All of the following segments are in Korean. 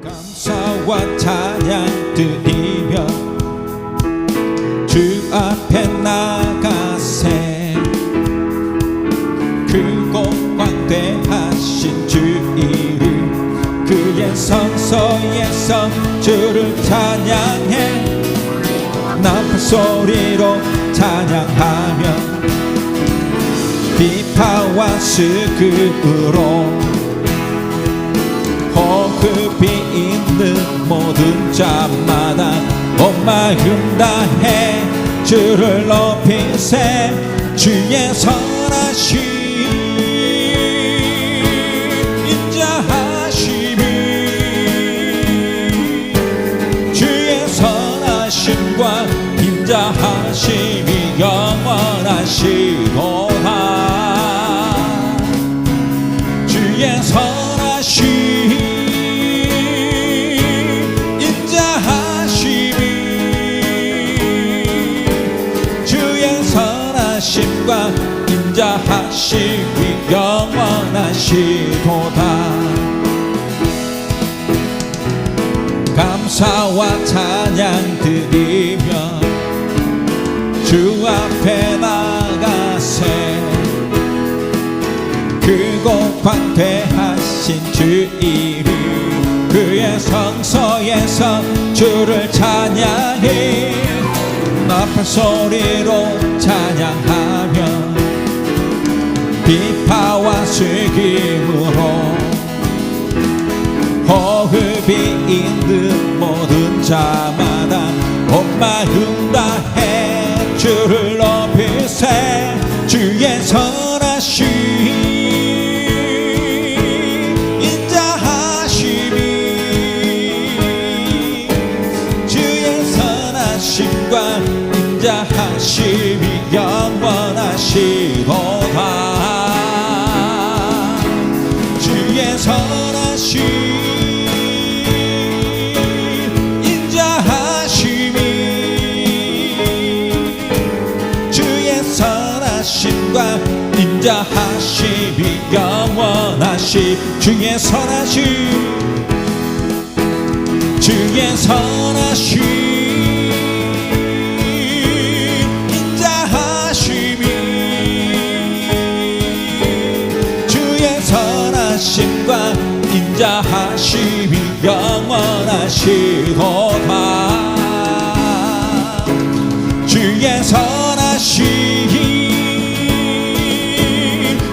감사와 찬양 드리며 주 앞에 나가세. 크고 광대하신 주 이름 그의 성소에서 주를 찬양해. 나팔 소리로 찬양하며 비파와 스크로 호흡이 있는 모든 자마다 온 마음 다해 주를 높이세. 주의 선하심 인자하심이 주의 선하심과 인자하심이 영원하시도다. 주의 선하심 심과 인자하심이 영원하시도다. 감사와 찬양 드리며 주 앞에 나가세. 크고 광대하신 주 이름 그의 성소에서 주를 찬양해. 나팔 소리로 찬양하며 비파와 슬김으로 호흡이 있는 모든 자마다 온 마음 다해 주를 높이세. 주의 선하심 인자하심이 주의 선하심과 인자하심이 영원하시도다. 주의 선하심 인자하심이 주의 선하심과 인자하심이 영원하시. 주의 선하심 주의 선하심 선하심과 인자하심이 영원하시도다. 주의 선하심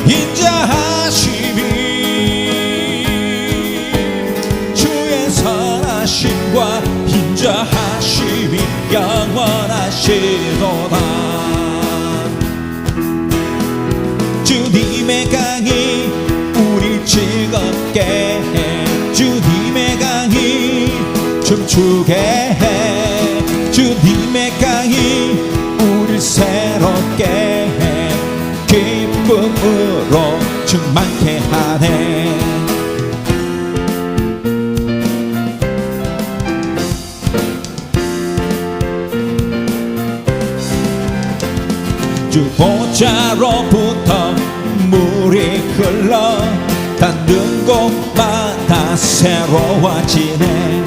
인자하심이 주의 선하심과 인자하심이 영원하시도다. 주님의 강이 우리 즐겁게 해. 주님의 강이 춤추게 해. 주님의 강이 우리 새롭게 해. 기쁨으로 충만케 하네. 주 보좌로부터 물이 흘러 닿는 곳마다 새로워지네.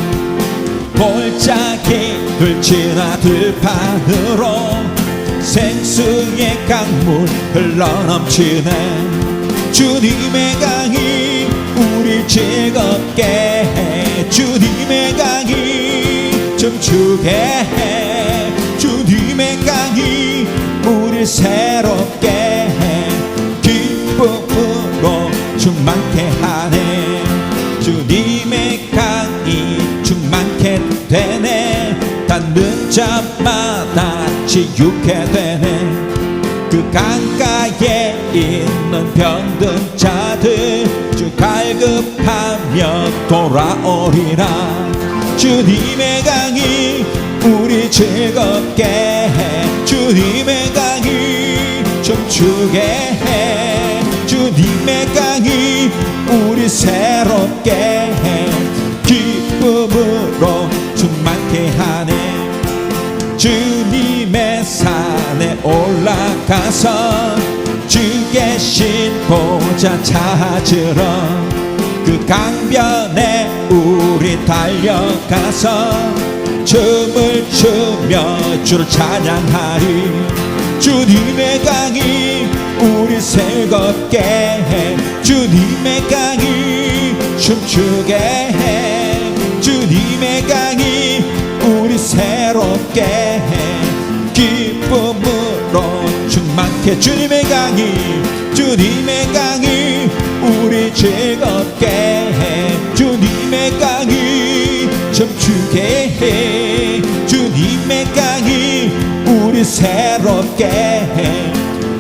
골짜기를 지나 들판으로 생수의 강물 흘러넘치네. 주님의 강이 우리 즐겁게 해. 주님의 강이 춤추게 해. 주님의 강이 우리 새롭게 해. 기쁨으로 충만케 하네. 주님의 강이 충만케 되네. 닿는 자마다 치유케 되네. 그 강가에 있는 병든 자들 주 갈급하며 돌아오리라. 주님의 강이 우리 즐겁게 해. 주님의 강이 춤추게 해. 주님의 강이 우리 새롭게 해. 기쁨으로 충만케 하네. 주님의 산에 올라가서 주 계신 보좌 찾으러 그 강변에 우리 달려가서 춤을 추며 주를 찬양하리. 주님의 강이 우리 즐겁게 해. 주님의 강이 춤추게 해. 주님의 강이 우리 새롭게 해. 기쁨으로 충만케. 주님의 강이 주님의 강이 우리 즐겁게 해. 주님의 강이 춤추게 해. 주님의 강이 우리 새롭게 해.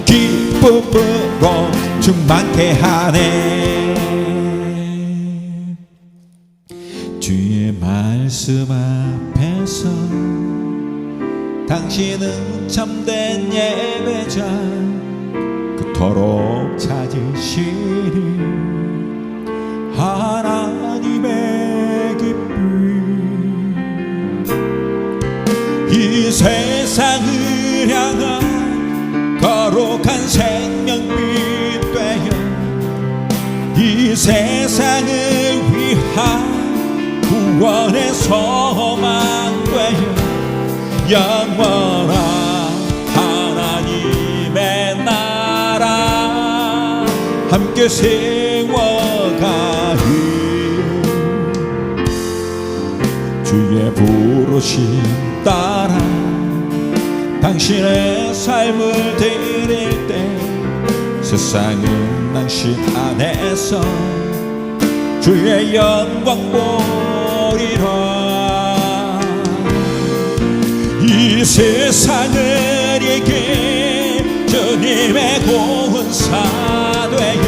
기쁨으로 충만케 하네. 주의 말씀 앞에서 당신은 참된 예배자 그토록 찾으시니 하나님의 기쁨. 이 세상을 향한 거룩한 생명빛 되어 이 세상을 위한 구원의 소망 되어 영원한 하나님의 나라 함께 세워가리. 주의 부르심 따라 당신의 삶을 드릴 때 세상은 당신 안에서 주의 영광 보리라. 이 세상을 이길 주님의 구원사 되어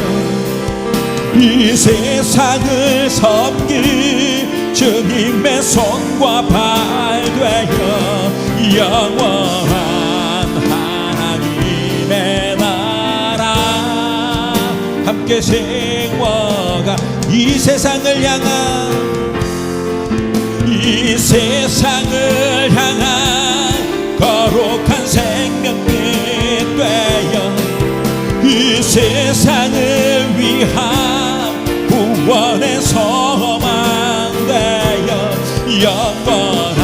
이 세상을 섬길 주님의 손과 발 되어 영원한 하나님의 나라 함께 세워가. 이 세상을 향한 이 세상을 향한 거룩한 생명빛 되어 이 세상을 위한 구원의 소망 되어 영원한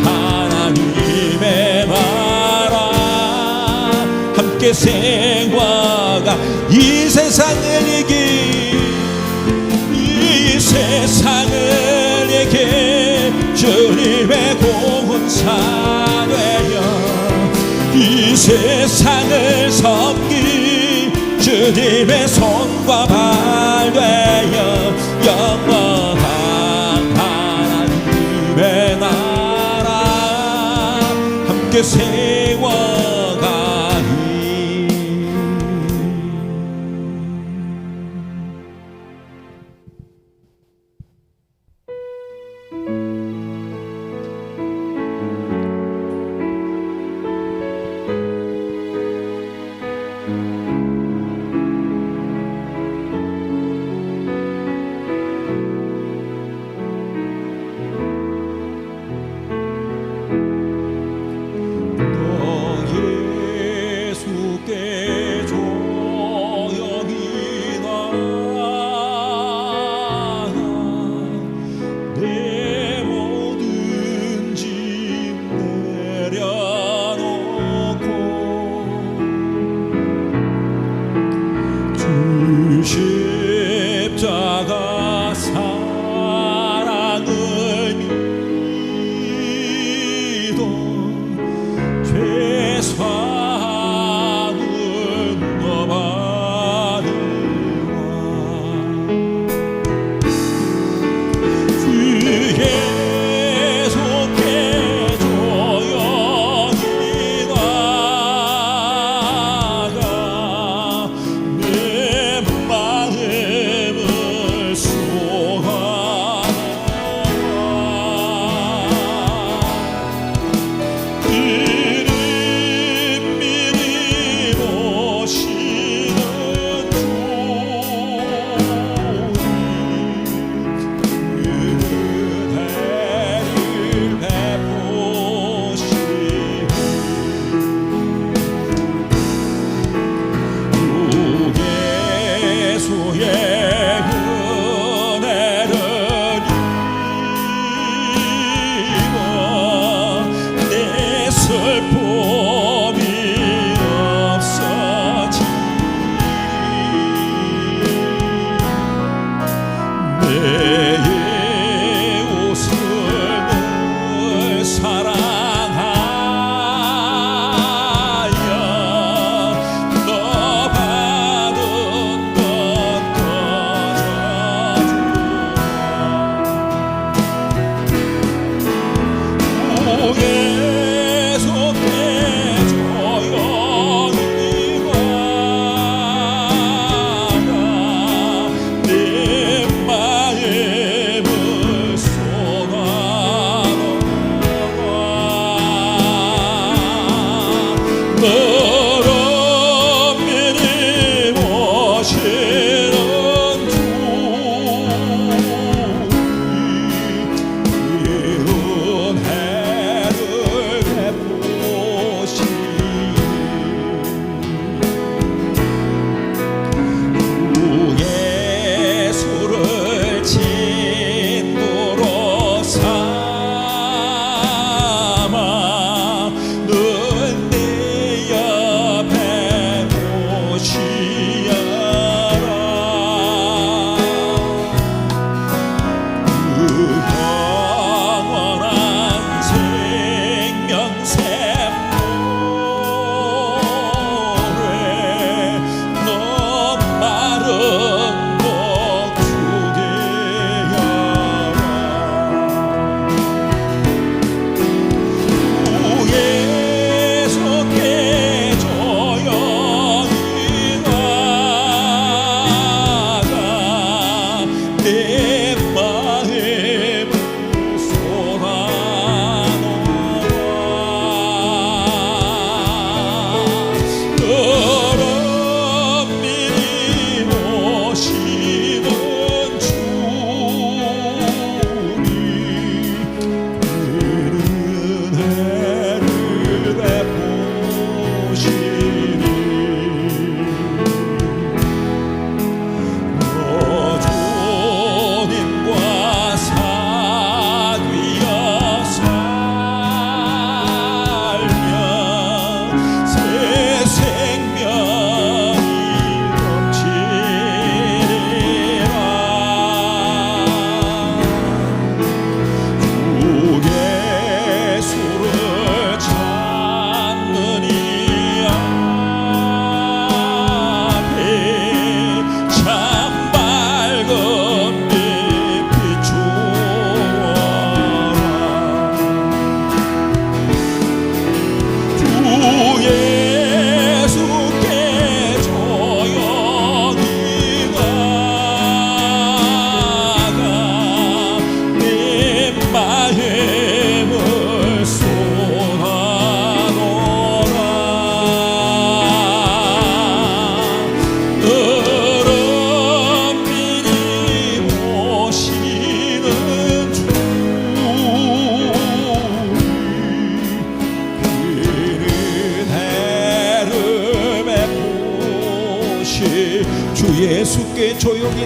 하나님의 나라 함께 세워가. 이 세상을 이길 이 세상을 이길 주님의 구원사 되어 이 세상을 섬길 주님의 손과 발 되어 영원한 하나님의 나라 함께 세워가리.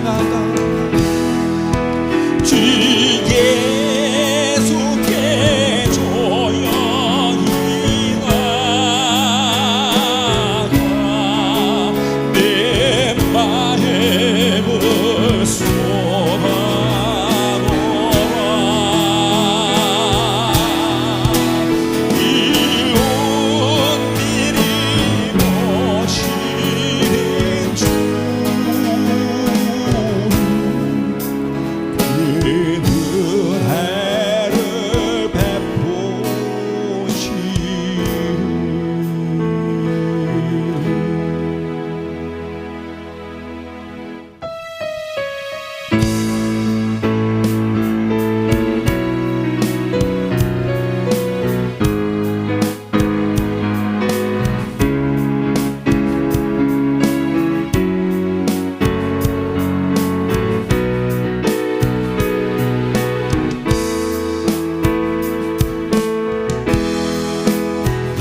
나가 주 예수께 조용히 나가 내 마음을 쏟아놓아 이온 일이 모시는 주 은혜를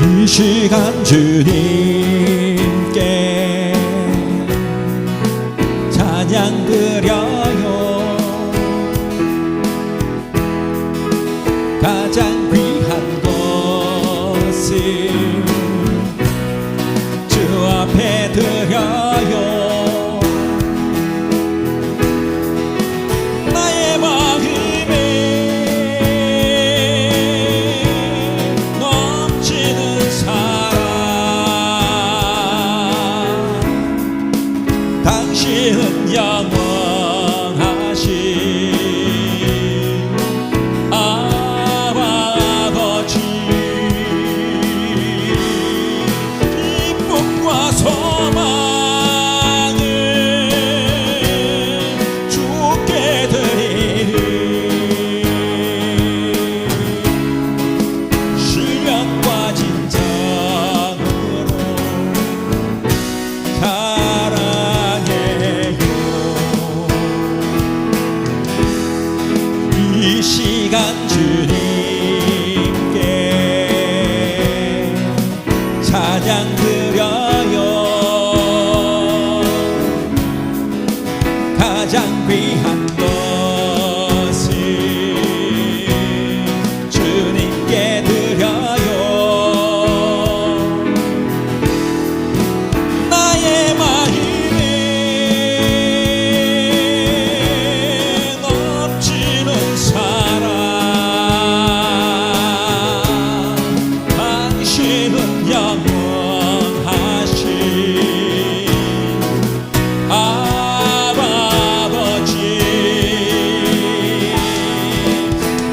이 시간 주님께 찬양 드려요. 가장 귀한 것을 주 앞에 드려요. 나의 마음에 넘치는 사랑 당신은 영원하신 아버지 기쁨과 소망을 주께 드리리 신령과 진정으로 사랑해요. 이 시간 주님께 찬양 드려요. 가장 귀한 것을 주님께 드려요. 나의 마음에 넘치는 사랑 당신은 영원하신 아버지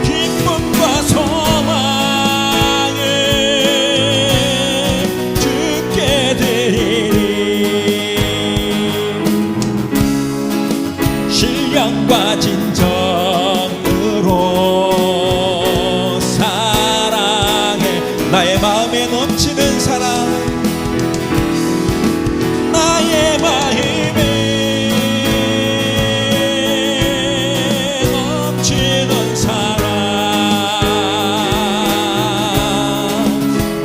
기쁨과 소망을 주께 드리리 신령과 진정으로 사랑해. 나의 마음에 넘치는 사랑 나의 마음에 넘치는 사랑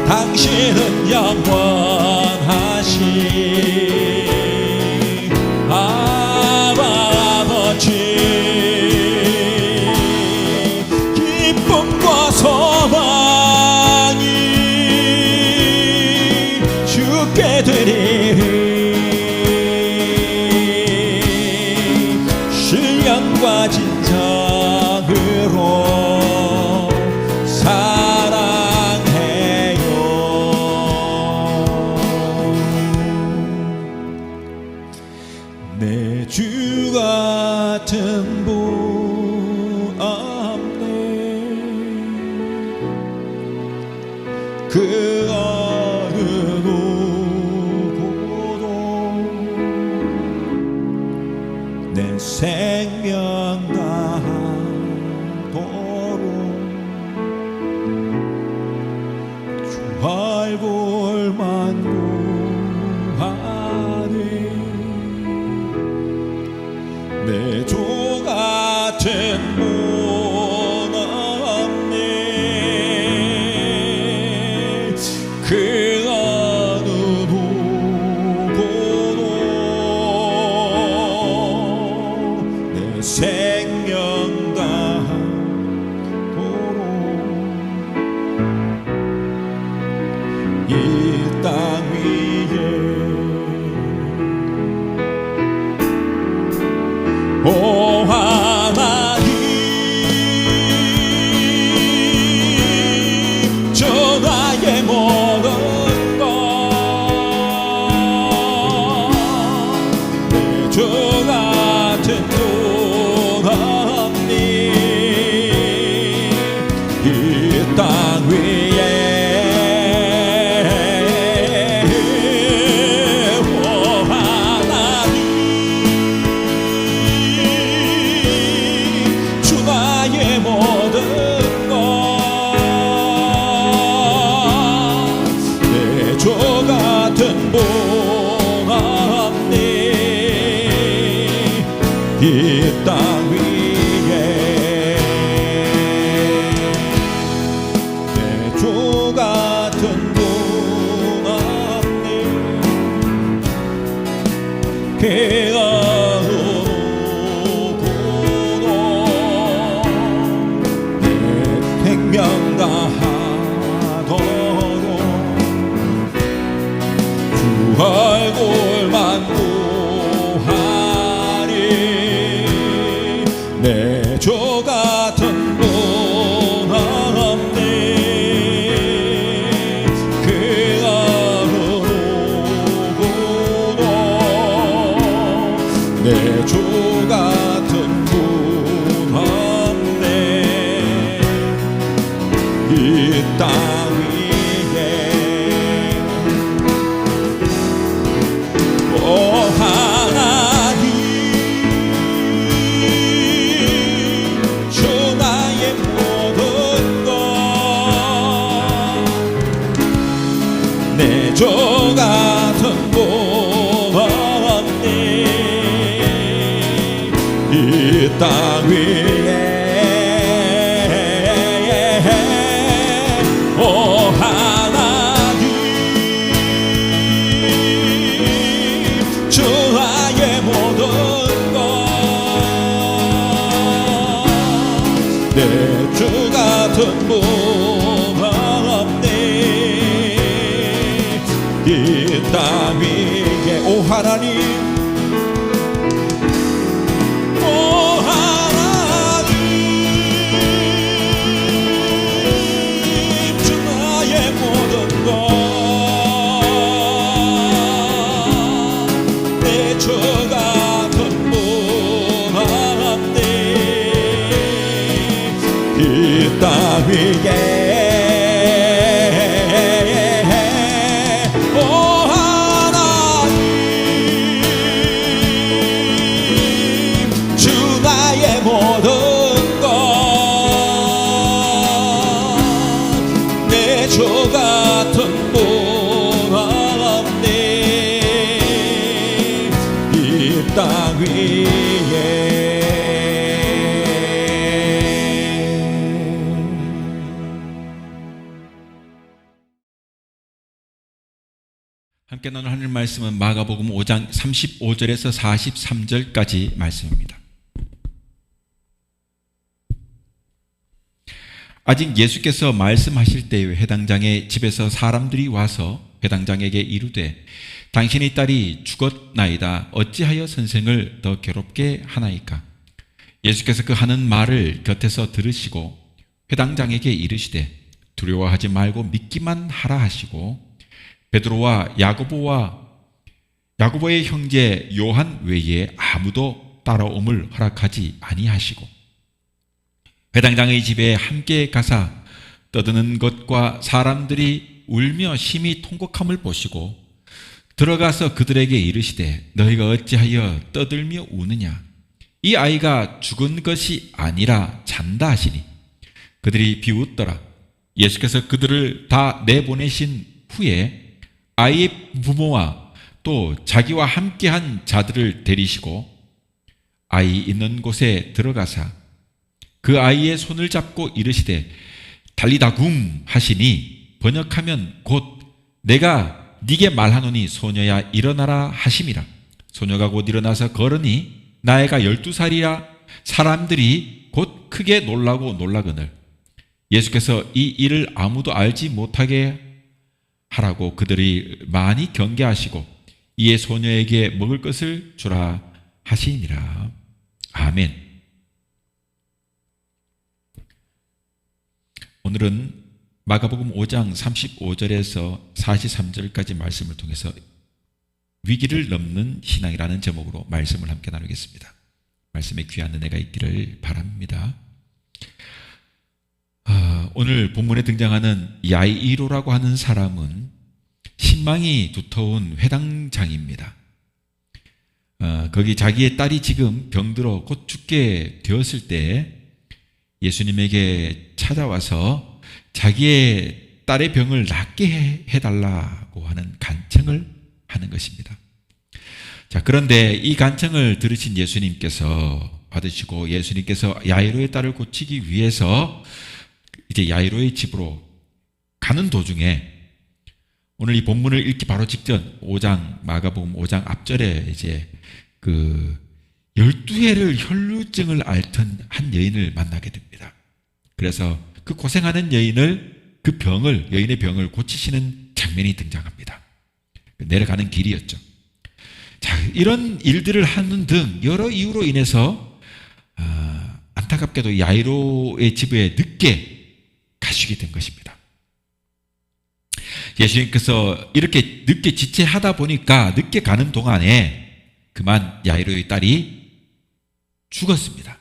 당신은 영원하신 아버지 기쁨과 소망이 주께 드리리 신령과 진정으로 사랑해요. 내 주 같은 분 없네. 그 어느 누구도 내 생명 다하도록 주 얼굴만 구하네. 내 주 같은 분 없네. 그 어느 누구도 이 땅 위에 내 주 같은 분 없네. 깨어오고도 내 생명 다하도록 주 얼굴만 보하리. 내 주 같은 분 없네. 그 어느 누구도 내 주 같은 분 없네. 이 땅 위에 오 하나님 주 나의 모든 것 내 주 같은 분 없네. 이 땅 위에 오 하나님 주 나의 모든 것 내 주 같은 분 없네. 이 땅 위에 오 하나님 오 하나님 주 나의 모든 것 내 주 같은 분 없네. 이 땅 위에 오 하나님 주 나의 모든 것 내 주 같은 분 없네. 이 땅 위에 함께 나눌 하늘 말씀은 마가복음 5장 35절에서 43절까지 말씀입니다. 아직 예수께서 말씀하실 때에 회당장의 집에서 사람들이 와서 회당장에게 이르되 당신의 딸이 죽었나이다. 어찌하여 선생을 더 괴롭게 하나이까? 예수께서 그 하는 말을 곁에서 들으시고 회당장에게 이르시되 두려워하지 말고 믿기만 하라 하시고 베드로와 야고보의 형제 요한 외에 아무도 따라옴을 허락하지 아니하시고 회당장의 집에 함께 가사 떠드는 것과 사람들이 울며 심히 통곡함을 보시고 들어가서 그들에게 이르시되 너희가 어찌하여 떠들며 우느냐? 이 아이가 죽은 것이 아니라 잔다 하시니 그들이 비웃더라. 예수께서 그들을 다 내보내신 후에 아이의 부모와 또 자기와 함께한 자들을 데리시고 아이 있는 곳에 들어가사 그 아이의 손을 잡고 이르시되 달리다굼 하시니 번역하면 곧 내가 네게 말하노니 소녀야 일어나라 하심이라. 소녀가 곧 일어나서 걸으니 나이가 12살이라 사람들이 곧 크게 놀라고 놀라거늘 예수께서 이 일을 아무도 알지 못하게 하라고 그들이 많이 경계하시고 이에 소녀에게 먹을 것을 주라 하시니라. 아멘. 오늘은 마가복음 5장 35절에서 43절까지 말씀을 통해서 위기를 넘는 신앙이라는 제목으로 말씀을 함께 나누겠습니다. 말씀에 귀한 은혜가 있기를 바랍니다. 오늘 본문에 등장하는 야이로라고 하는 사람은 신망이 두터운 회당장입니다. 거기 자기의 딸이 지금 병들어 곧 죽게 되었을 때 예수님에게 찾아와서 자기의 딸의 병을 낫게 해달라고 하는 간청을 하는 것입니다. 자, 그런데 이 간청을 들으신 예수님께서 받으시고 예수님께서 야이로의 딸을 고치기 위해서 이제 야이로의 집으로 가는 도중에 오늘 이 본문을 읽기 바로 직전 5장 마가복음 5장 앞절에 이제 그 12해를 혈루증을 앓던 한 여인을 만나게 됩니다. 그래서 그 고생하는 여인의 병을 고치시는 장면이 등장합니다. 내려가는 길이었죠. 자, 이런 일들을 하는 등 여러 이유로 인해서 안타깝게도 야이로의 집에 늦게 가시게 된 것입니다. 예수님께서 이렇게 늦게 지체하다 보니까 늦게 가는 동안에 그만 야이로의 딸이 죽었습니다.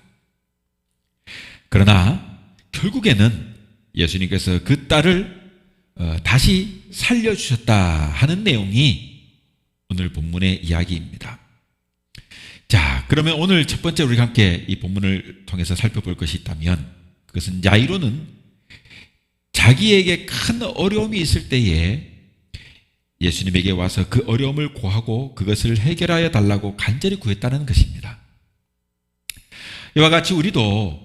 그러나 결국에는 예수님께서 그 딸을 다시 살려주셨다 하는 내용이 오늘 본문의 이야기입니다. 자, 그러면 오늘 첫 번째 우리가 함께 이 본문을 통해서 살펴볼 것이 있다면 그것은 야이로는 자기에게 큰 어려움이 있을 때에 예수님에게 와서 그 어려움을 고하고 그것을 해결하여 달라고 간절히 구했다는 것입니다. 이와 같이 우리도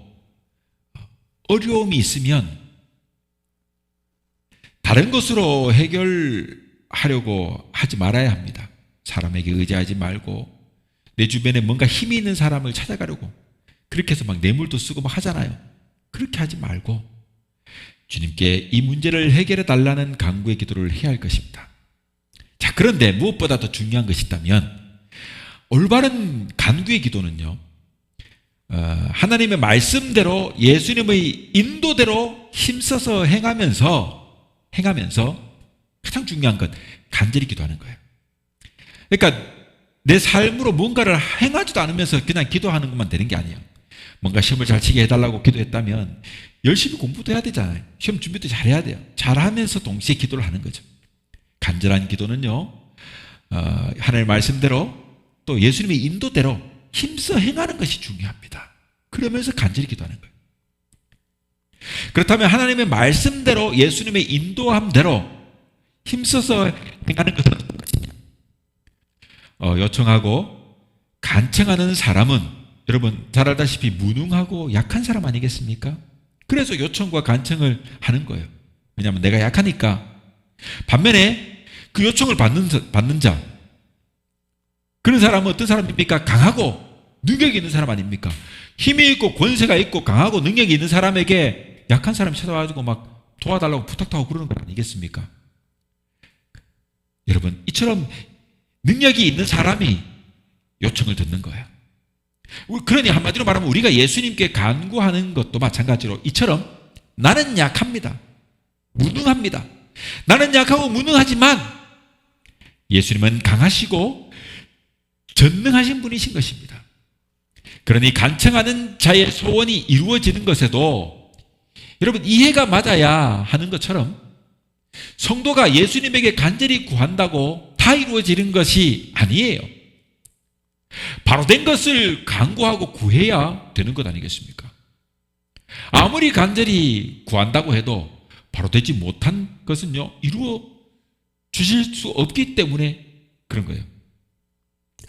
어려움이 있으면 다른 것으로 해결하려고 하지 말아야 합니다. 사람에게 의지하지 말고 내 주변에 뭔가 힘이 있는 사람을 찾아가려고 그렇게 해서 막 뇌물도 쓰고 막 하잖아요. 그렇게 하지 말고 주님께 이 문제를 해결해 달라는 간구의 기도를 해야 할 것입니다. 자, 그런데 무엇보다 더 중요한 것이 있다면 올바른 간구의 기도는요, 하나님의 말씀대로 예수님의 인도대로 힘써서 행하면서 가장 중요한 건 간절히 기도하는 거예요. 그러니까 내 삶으로 뭔가를 행하지도 않으면서 그냥 기도하는 것만 되는 게 아니에요. 뭔가 시험을 잘 치게 해달라고 기도했다면 열심히 공부도 해야 되잖아요. 시험 준비도 잘해야 돼요. 잘하면서 동시에 기도를 하는 거죠. 간절한 기도는요, 하나님의 말씀대로 또 예수님의 인도대로 힘써 행하는 것이 중요합니다. 그러면서 간절히 기도하는 거예요. 그렇다면 하나님의 말씀대로 예수님의 인도함대로 힘써서 행하는 것은 요청하고 간청하는 사람은 여러분 잘 알다시피 무능하고 약한 사람 아니겠습니까? 그래서 요청과 간청을 하는 거예요. 왜냐하면 내가 약하니까. 반면에 그 요청을 받는 자, 그런 사람은 어떤 사람입니까? 강하고 능력이 있는 사람 아닙니까? 힘이 있고 권세가 있고 강하고 능력이 있는 사람에게 약한 사람이 찾아와가지고 막 도와달라고 부탁도 하고 그러는 거 아니겠습니까? 여러분, 이처럼 능력이 있는 사람이 요청을 듣는 거예요. 그러니 한마디로 말하면 우리가 예수님께 간구하는 것도 마찬가지로 이처럼 나는 약합니다. 무능합니다. 나는 약하고 무능하지만 예수님은 강하시고 전능하신 분이신 것입니다. 그러니 간청하는 자의 소원이 이루어지는 것에도 여러분 이해가 맞아야 하는 것처럼 성도가 예수님에게 간절히 구한다고 다 이루어지는 것이 아니에요. 바로 된 것을 간구하고 구해야 되는 것 아니겠습니까? 아무리 간절히 구한다고 해도 바로 되지 못한 것은요, 이루어 주실 수 없기 때문에 그런 거예요.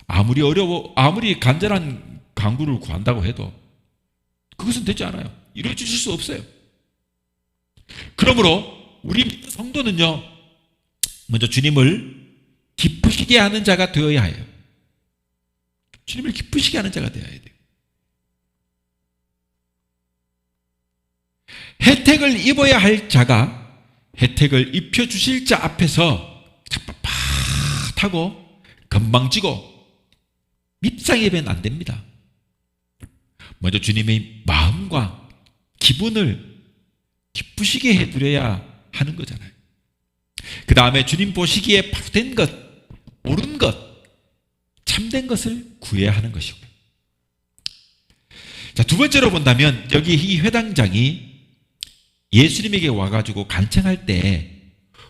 아무리 간절한 간구를 구한다고 해도 그것은 되지 않아요. 이루어 주실 수 없어요. 그러므로 우리 성도는요, 먼저 주님을 기쁘시게 하는 자가 되어야 해요. 주님을 기쁘시게 하는 자가 되어야 돼요. 혜택을 입어야 할 자가 혜택을 입혀주실 자 앞에서 팥하고 건방지고 밉상이 되면 안 됩니다. 먼저 주님의 마음과 기분을 기쁘시게 해드려야 하는 거잖아요. 그 다음에 주님 보시기에 바로 된 것, 옳은 것, 참된 것을 구해야 하는 것이고요. 자, 두 번째로 본다면 여기 이 회당장이 예수님에게 와가지고 간청할 때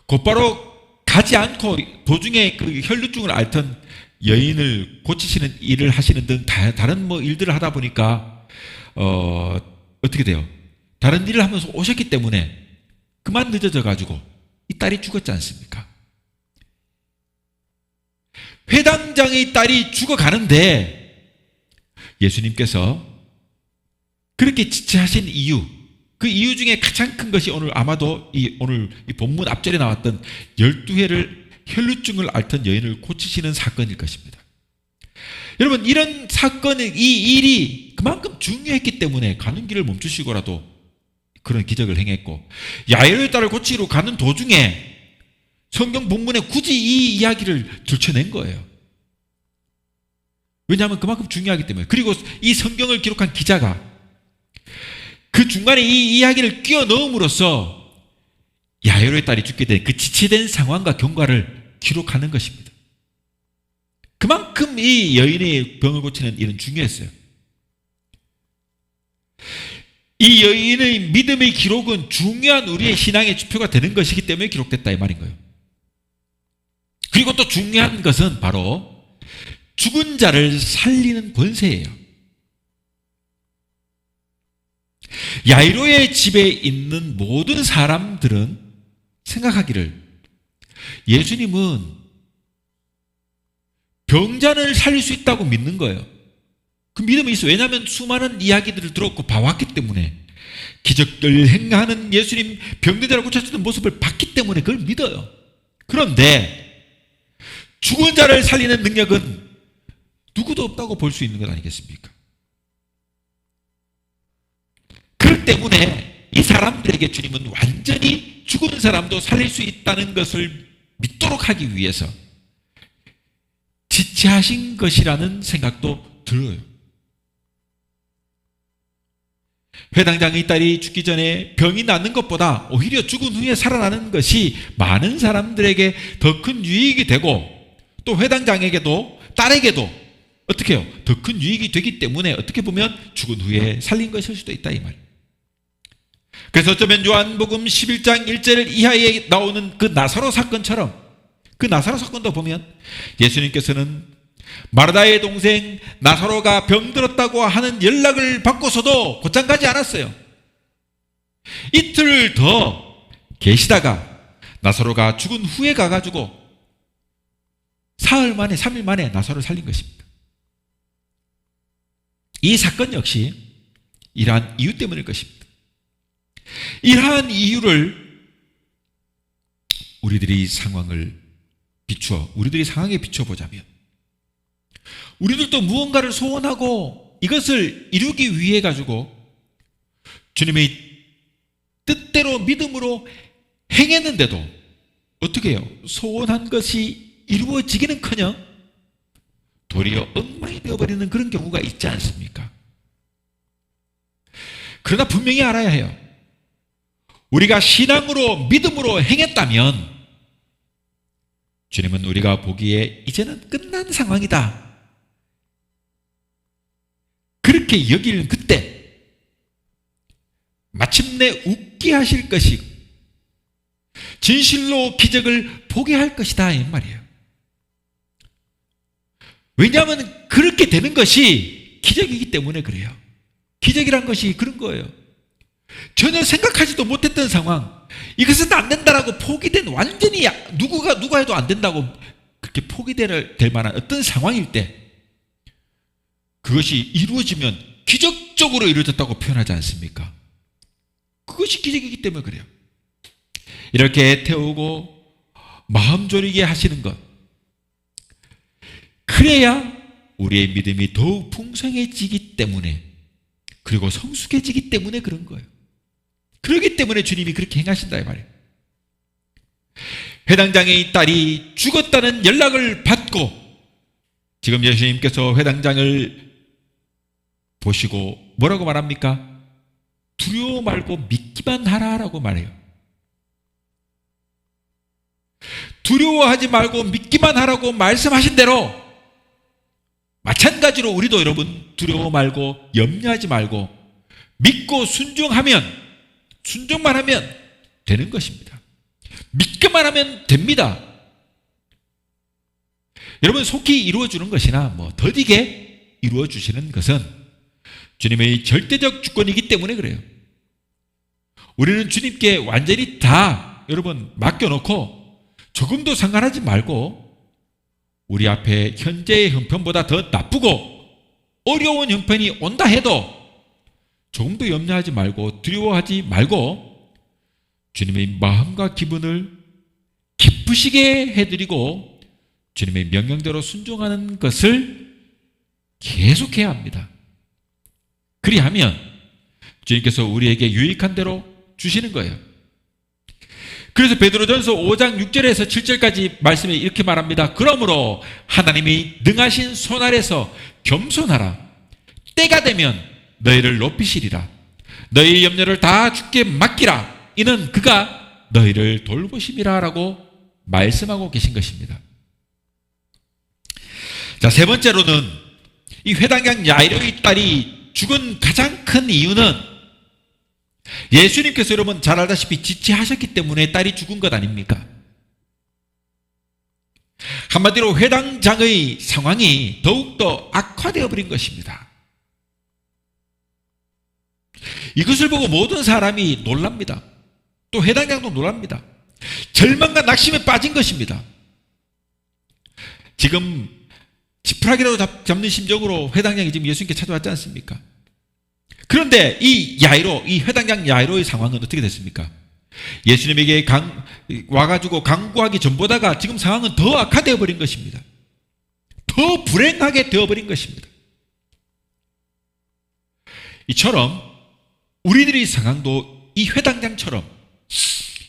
곧바로 가지 않고 도중에 그 혈루증을 앓던 여인을 고치시는 일을 하시는 등 다른 일들을 하다 보니까 어떻게 돼요? 다른 일을 하면서 오셨기 때문에 그만 늦어져 가지고 이 딸이 죽었지 않습니까? 회당장의 딸이 죽어가는데 예수님께서 그렇게 지체하신 이유, 그 이유 중에 가장 큰 것이 오늘 아마도 오늘 이 본문 앞절에 나왔던 12회를 혈루증을 앓던 여인을 고치시는 사건일 것입니다. 여러분, 이런 사건의 이 일이 그만큼 중요했기 때문에 가는 길을 멈추시고라도 그런 기적을 행했고, 야이로의 딸을 고치러 가는 도중에 성경 본문에 굳이 이 이야기를 들춰낸 거예요. 왜냐하면 그만큼 중요하기 때문에. 그리고 이 성경을 기록한 기자가 그 중간에 이 이야기를 끼워 넣음으로써 야이로의 딸이 죽게 된 그 지체된 상황과 경과를 기록하는 것입니다. 그만큼 이 여인의 병을 고치는 일은 중요했어요. 이 여인의 믿음의 기록은 중요한 우리의 신앙의 지표가 되는 것이기 때문에 기록됐다 이 말인 거예요. 그리고 또 중요한 것은 바로 죽은 자를 살리는 권세예요. 야이로의 집에 있는 모든 사람들은 생각하기를 예수님은 병자를 살릴 수 있다고 믿는 거예요. 그 믿음이 있어요. 왜냐하면 수많은 이야기들을 들었고 봐왔기 때문에, 기적을 행하는 예수님, 병든 자를 고쳐주는 모습을 봤기 때문에 그걸 믿어요. 그런데 죽은 자를 살리는 능력은 누구도 없다고 볼 수 있는 것 아니겠습니까? 그렇기 때문에 이 사람들에게 주님은 완전히 죽은 사람도 살릴 수 있다는 것을 믿도록 하기 위해서 지체하신 것이라는 생각도 들어요. 회당장의 딸이 죽기 전에 병이 낫는 것보다 오히려 죽은 후에 살아나는 것이 많은 사람들에게 더 큰 유익이 되고, 또 회당장에게도 딸에게도 어떻게 해요? 더 큰 유익이 되기 때문에 어떻게 보면 죽은 후에 살린 것일 수도 있다 이 말이에요. 그래서 어쩌면 요한복음 11장 1절 이하에 나오는 그 나사로 사건처럼, 그 나사로 사건도 보면 예수님께서는 마르다의 동생 나사로가 병들었다고 하는 연락을 받고서도 곧장 가지 않았어요. 이틀 더 계시다가 나사로가 죽은 후에 가가지고 사흘 만에, 3일 만에 나사로를 살린 것입니다. 이 사건 역시 이러한 이유 때문일 것입니다. 이러한 이유를 우리들이 상황에 비춰보자면, 우리들도 무언가를 소원하고 이것을 이루기 위해 가지고 주님의 뜻대로 믿음으로 행했는데도 어떻게 해요? 소원한 것이 이루어지기는커녕 도리어 엉망이 되어버리는 그런 경우가 있지 않습니까? 그러나 분명히 알아야 해요. 우리가 신앙으로 믿음으로 행했다면 주님은 우리가 보기에 이제는 끝난 상황이다, 그렇게 여기는 그때 마침내 웃게 하실 것이고 진실로 기적을 보게 할 것이다 이 말이에요. 왜냐하면 그렇게 되는 것이 기적이기 때문에 그래요. 기적이란 것이 그런 거예요. 전혀 생각하지도 못했던 상황, 이것은 안 된다라고 포기된, 완전히 누가 해도 안 된다고 그렇게 포기될 만한 어떤 상황일 때 그것이 이루어지면 기적적으로 이루어졌다고 표현하지 않습니까? 그것이 기적이기 때문에 그래요. 이렇게 태우고 마음 졸이게 하시는 것, 그래야 우리의 믿음이 더욱 풍성해지기 때문에, 그리고 성숙해지기 때문에 그런 거예요. 그렇기 때문에 주님이 그렇게 행하신다 이 말이에요. 회당장의 딸이 죽었다는 연락을 받고 지금 예수님께서 회당장을 보시고 뭐라고 말합니까? 두려워 말고 믿기만 하라라고 말해요. 두려워하지 말고 믿기만 하라고 말씀하신 대로 마찬가지로 우리도 여러분 두려워 말고 염려하지 말고 믿고 순종만 하면 되는 것입니다. 믿기만 하면 됩니다. 여러분, 속히 이루어주는 것이나 더디게 이루어주시는 것은 주님의 절대적 주권이기 때문에 그래요. 우리는 주님께 완전히 다 여러분 맡겨놓고 조금도 상관하지 말고 우리 앞에 현재의 형편보다 더 나쁘고 어려운 형편이 온다 해도 조금도 염려하지 말고 두려워하지 말고 주님의 마음과 기분을 기쁘시게 해드리고 주님의 명령대로 순종하는 것을 계속해야 합니다. 그리하면 주님께서 우리에게 유익한 대로 주시는 거예요. 그래서 베드로전서 5장 6절에서 7절까지 말씀에 이렇게 말합니다. 그러므로 하나님이 능하신 손 아래서 겸손하라. 때가 되면 너희를 높이시리라. 너희의 염려를 다 주께 맡기라. 이는 그가 너희를 돌보심이라 라고 말씀하고 계신 것입니다. 자, 세 번째로는 이 회당장 야이로의 딸이 죽은 가장 큰 이유는 예수님께서 여러분 잘 알다시피 지체하셨기 때문에 딸이 죽은 것 아닙니까? 한마디로 회당장의 상황이 더욱더 악화되어 버린 것입니다. 이것을 보고 모든 사람이 놀랍니다. 또 회당장도 놀랍니다. 절망과 낙심에 빠진 것입니다. 지금 지푸라기라도 잡는 심정으로 회당장이 지금 예수님께 찾아왔지 않습니까? 그런데 이 회당장 야이로의 상황은 어떻게 됐습니까? 예수님에게 와가지고 강구하기 전보다가 지금 상황은 더 악화되어 버린 것입니다. 더 불행하게 되어버린 것입니다. 이처럼 우리들의 상황도 이 회당장처럼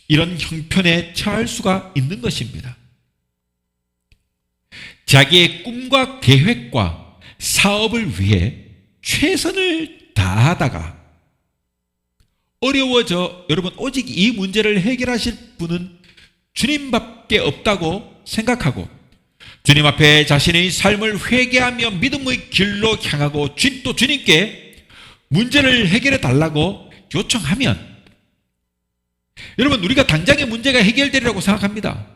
이런 형편에 처할 수가 있는 것입니다. 자기의 꿈과 계획과 사업을 위해 최선을 다하다가 어려워져 여러분 오직 이 문제를 해결하실 분은 주님밖에 없다고 생각하고 주님 앞에 자신의 삶을 회개하며 믿음의 길로 향하고 또 주님께 문제를 해결해 달라고 요청하면 여러분 우리가 당장의 문제가 해결되리라고 생각합니다.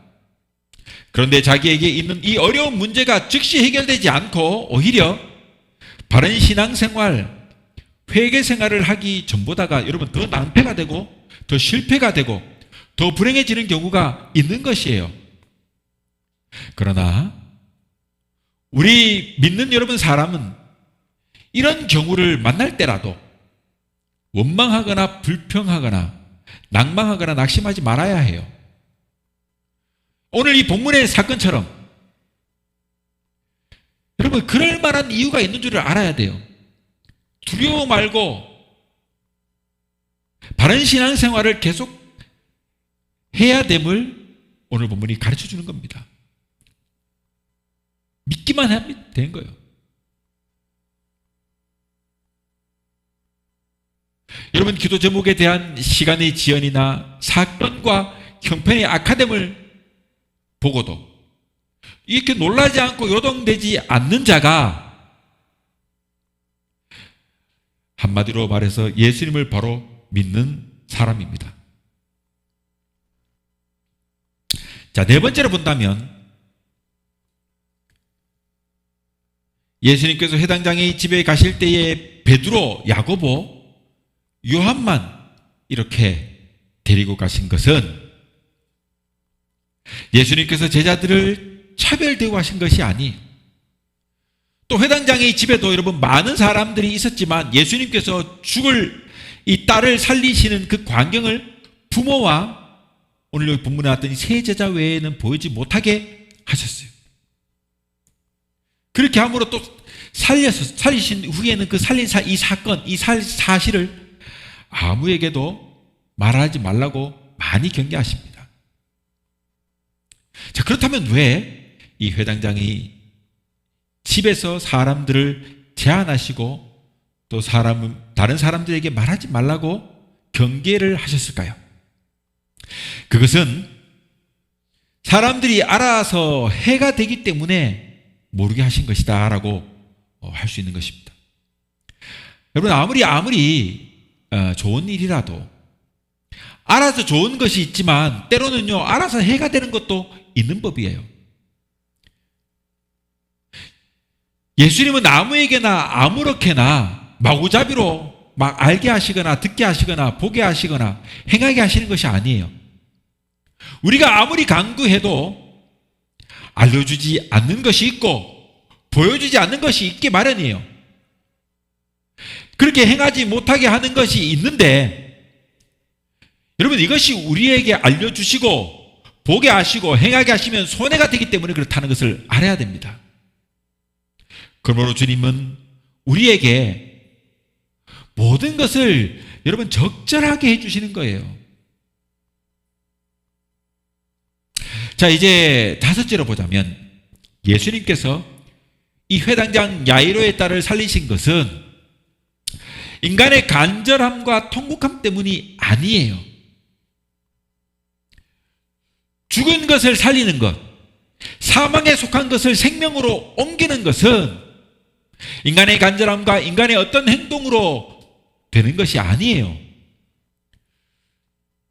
그런데 자기에게 있는 이 어려운 문제가 즉시 해결되지 않고 오히려 바른 신앙생활, 회개생활을 하기 전보다가 여러분 더 낭패가 되고 더 실패가 되고 더 불행해지는 경우가 있는 것이에요. 그러나 우리 믿는 여러분 사람은 이런 경우를 만날 때라도 원망하거나 불평하거나 낭망하거나 낙심하지 말아야 해요. 오늘 이 본문의 사건처럼 여러분 그럴 만한 이유가 있는 줄을 알아야 돼요. 두려워 말고 바른 신앙생활을 계속 해야 됨을 오늘 본문이 가르쳐 주는 겁니다. 믿기만 하면 되는 거예요. 여러분 기도 제목에 대한 시간의 지연이나 사건과 형편의 악화됨을 보고도 이렇게 놀라지 않고 요동되지 않는 자가 한마디로 말해서 예수님을 바로 믿는 사람입니다. 자, 네 번째로 본다면 예수님께서 회당장의 집에 가실 때에 베드로, 야고보, 요한만 이렇게 데리고 가신 것은 예수님께서 제자들을 차별 대우하신 것이 아니에요. 또 회당장의 집에도 여러분 많은 사람들이 있었지만 예수님께서 죽을 이 딸을 살리시는 그 광경을 부모와 오늘 여기 본문에 나왔던 세 제자 외에는 보이지 못하게 하셨어요. 그렇게 함으로 또 살리신 후에는 그 살린 이 사건, 이 사실을 아무에게도 말하지 말라고 많이 경계하십니다. 자, 그렇다면 왜 이 회당장이 집에서 사람들을 제한하시고 또 다른 사람들에게 말하지 말라고 경계를 하셨을까요? 그것은 사람들이 알아서 해가 되기 때문에 모르게 하신 것이다 라고 할 수 있는 것입니다. 여러분 아무리 좋은 일이라도 알아서 좋은 것이 있지만 때로는요 알아서 해가 되는 것도 있는 법이에요. 예수님은 아무에게나 아무렇게나 마구잡이로 막 알게 하시거나 듣게 하시거나 보게 하시거나 행하게 하시는 것이 아니에요. 우리가 아무리 간구해도 알려주지 않는 것이 있고 보여주지 않는 것이 있기 마련이에요. 그렇게 행하지 못하게 하는 것이 있는데, 여러분, 이것이 우리에게 알려주시고 보게 하시고 행하게 하시면 손해가 되기 때문에 그렇다는 것을 알아야 됩니다. 그러므로 주님은 우리에게 모든 것을 여러분 적절하게 해주시는 거예요. 자, 이제 다섯째로 보자면, 예수님께서 이 회당장 야이로의 딸을 살리신 것은 인간의 간절함과 통곡함 때문이 아니에요. 죽은 것을 살리는 것, 사망에 속한 것을 생명으로 옮기는 것은 인간의 간절함과 인간의 어떤 행동으로 되는 것이 아니에요.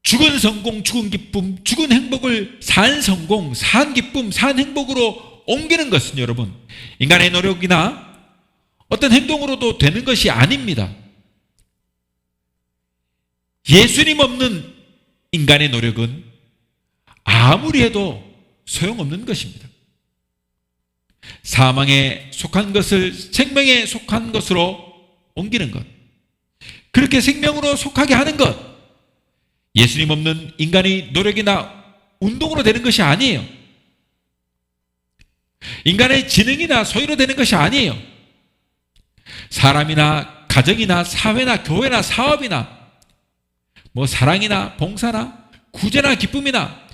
죽은 성공, 죽은 기쁨, 죽은 행복을 산 성공, 산 기쁨, 산 행복으로 옮기는 것은 여러분, 인간의 노력이나 어떤 행동으로도 되는 것이 아닙니다. 예수님 없는 인간의 노력은 아무리 해도 소용없는 것입니다. 사망에 속한 것을 생명에 속한 것으로 옮기는 것, 그렇게 생명으로 속하게 하는 것, 예수님 없는 인간의 노력이나 운동으로 되는 것이 아니에요. 인간의 지능이나 소유로 되는 것이 아니에요. 사람이나 가정이나 사회나 교회나 사업이나 사랑이나 봉사나 구제나 기쁨이나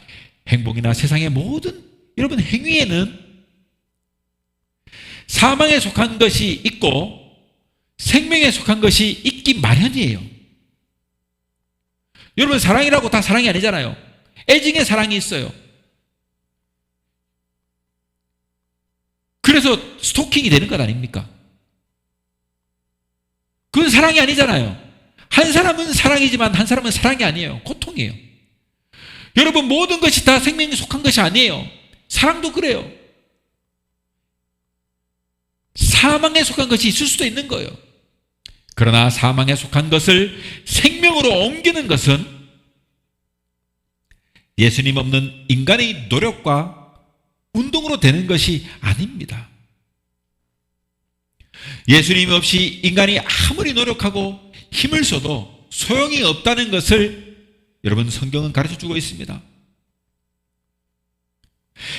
행복이나 세상의 모든 여러분 행위에는 사망에 속한 것이 있고 생명에 속한 것이 있기 마련이에요. 여러분, 사랑이라고 다 사랑이 아니잖아요. 애증의 사랑이 있어요. 그래서 스토킹이 되는 것 아닙니까? 그건 사랑이 아니잖아요. 한 사람은 사랑이지만 한 사람은 사랑이 아니에요. 고통이에요. 여러분, 모든 것이 다 생명에 속한 것이 아니에요. 사랑도 그래요. 사망에 속한 것이 있을 수도 있는 거예요. 그러나 사망에 속한 것을 생명으로 옮기는 것은 예수님 없는 인간의 노력과 운동으로 되는 것이 아닙니다. 예수님 없이 인간이 아무리 노력하고 힘을 써도 소용이 없다는 것을 여러분, 성경은 가르쳐주고 있습니다.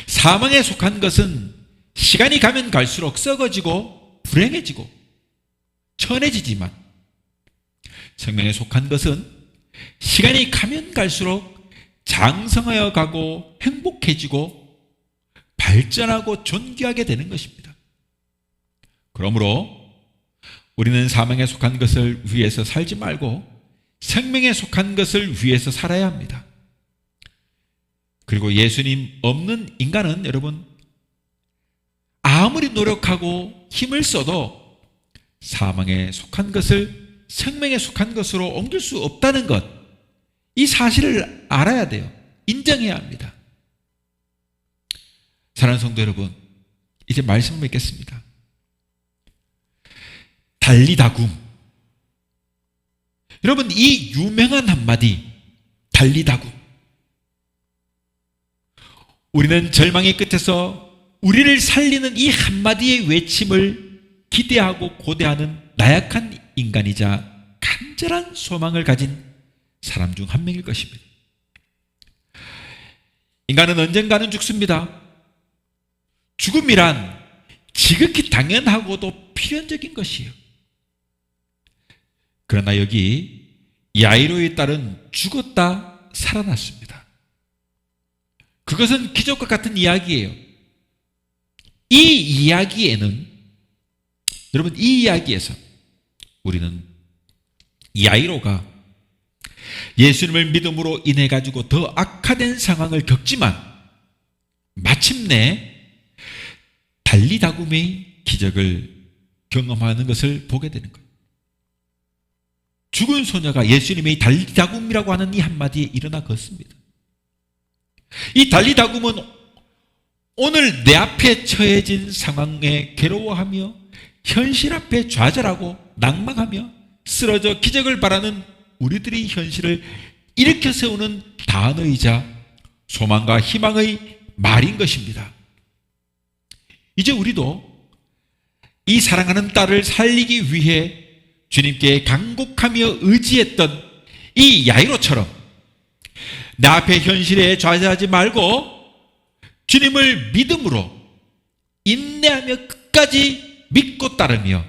사망에 속한 것은 시간이 가면 갈수록 썩어지고 불행해지고 천해지지만, 생명에 속한 것은 시간이 가면 갈수록 장성하여 가고 행복해지고 발전하고 존귀하게 되는 것입니다. 그러므로 우리는 사망에 속한 것을 위해서 살지 말고 생명에 속한 것을 위해서 살아야 합니다. 그리고 예수님 없는 인간은 여러분, 아무리 노력하고 힘을 써도 사망에 속한 것을 생명에 속한 것으로 옮길 수 없다는 것, 이 사실을 알아야 돼요. 인정해야 합니다. 사랑하는 성도 여러분, 이제 말씀을 맺겠습니다. 달리다굼. 여러분, 이 유명한 한마디, 달리다굼. 우리는 절망의 끝에서 우리를 살리는 이 한마디의 외침을 기대하고 고대하는 나약한 인간이자 간절한 소망을 가진 사람 중 한 명일 것입니다. 인간은 언젠가는 죽습니다. 죽음이란 지극히 당연하고도 필연적인 것이에요. 그러나 여기 야이로의 딸은 죽었다 살아났습니다. 그것은 기적과 같은 이야기예요. 이 이야기에는, 여러분, 이 이야기에서 우리는 야이로가 예수님을 믿음으로 인해 가지고 더 악화된 상황을 겪지만 마침내 달리다굼의 기적을 경험하는 것을 보게 되는 거예요. 죽은 소녀가 예수님의 달리다굼이라고 하는 이 한마디에 일어나 걷습니다. 이 달리다굼은 오늘 내 앞에 처해진 상황에 괴로워하며 현실 앞에 좌절하고 낭망하며 쓰러져 기적을 바라는 우리들의 현실을 일으켜 세우는 단어이자 소망과 희망의 말인 것입니다. 이제 우리도 이 사랑하는 딸을 살리기 위해 주님께 간곡하며 의지했던 이 야이로처럼 내 앞의 현실에 좌절하지 말고 주님을 믿음으로 인내하며 끝까지 믿고 따르며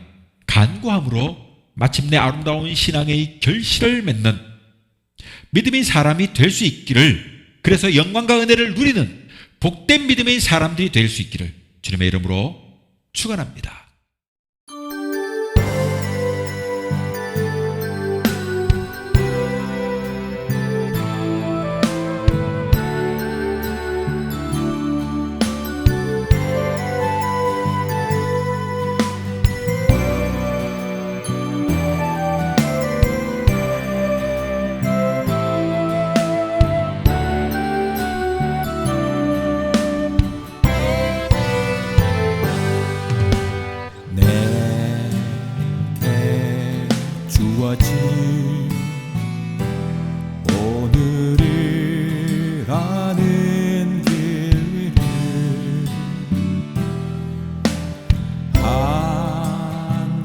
간구함으로 마침내 아름다운 신앙의 결실을 맺는 믿음의 사람이 될 수 있기를, 그래서 영광과 은혜를 누리는 복된 믿음의 사람들이 될 수 있기를 주님의 이름으로 축원합니다. 오늘이라는 길을 한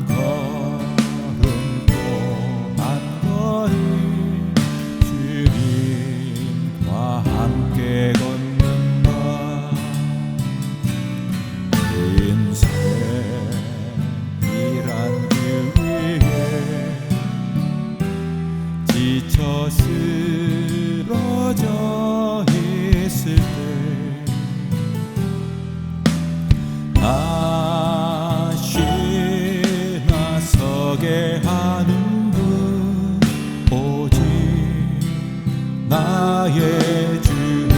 걸음 또 한 걸음 주님과 함께 걷는다. 인생이란 길 위에 지쳐 쓰러져 있을 때 다시 나서게 하는 분 오직 나의 주님.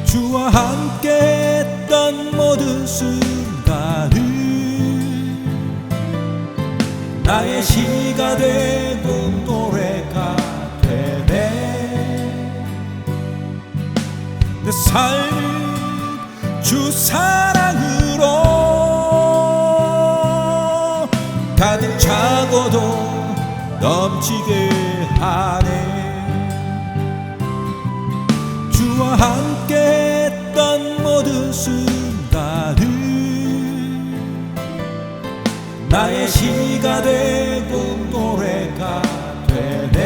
주와 함께 했던 모든 순간을 나의 시가 되고 노래가 되네. 내 삶은 주 사랑으로 가득 차고도 넘치게 하네. 주와 함께 했던 모든 순간을 나의 시가 되고 노래가 되네.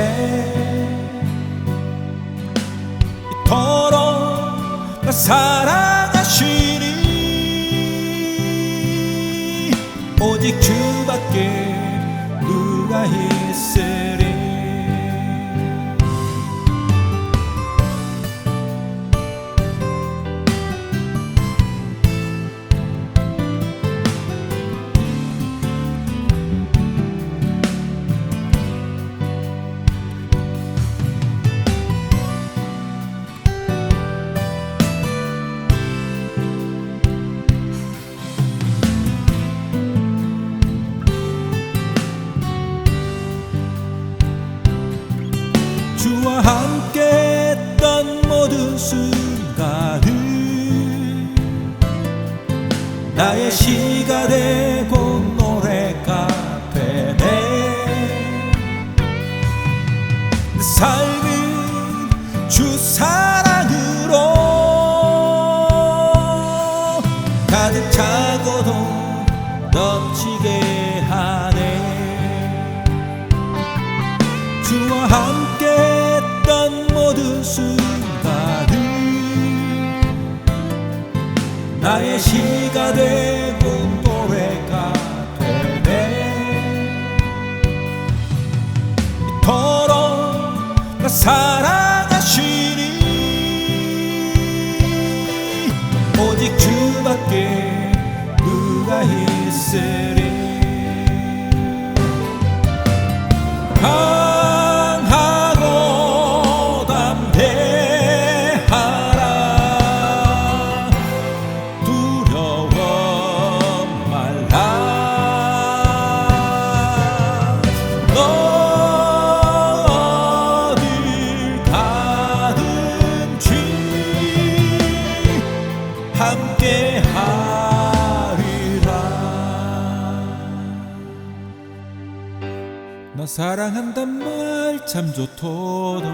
이토록 나 사랑하시니 오직 주밖에 누가 있으리. 주와 함께 했던 모든 순간을 나의 시가 되고 노래가 되네. 내 삶은 주 사랑으로 가득 차고도 넘치게 하네. 주와 함께 했던 모든 순간을 나의 시가 되고 노래가 되네. 이토록 나 사랑하시니 오직 주밖에 누가 있으리. 강하고 담대하라. 두려워 말라. 너 어딜 가든지 함께 하리라. 너 사랑한단 말 참 좋도다.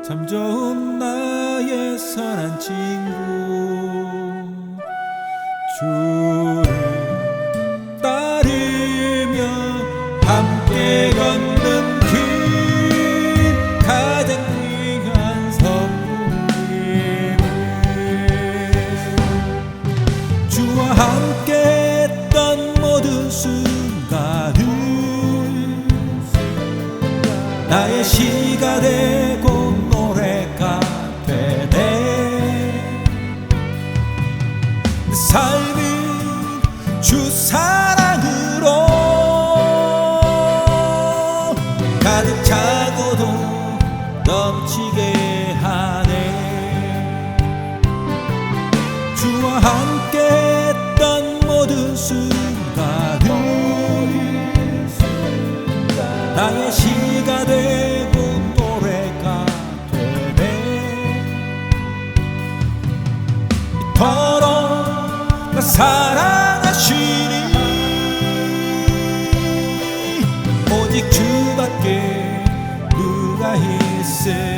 참 좋은 나의 선한 친구 주를 따르며 함께 걷는 길 가장 귀한 선물임을 주와 함께 했던 모든 순간을 나의 시가 되고 노래가 되네 내 삶은 주 사랑으로 가득 차고도 넘치게 하네 주와 함께 했던 모든 순간을 나의 시가 되고 노래가 되네 이토록 나 사랑하시니 오직 주밖에 누가 있으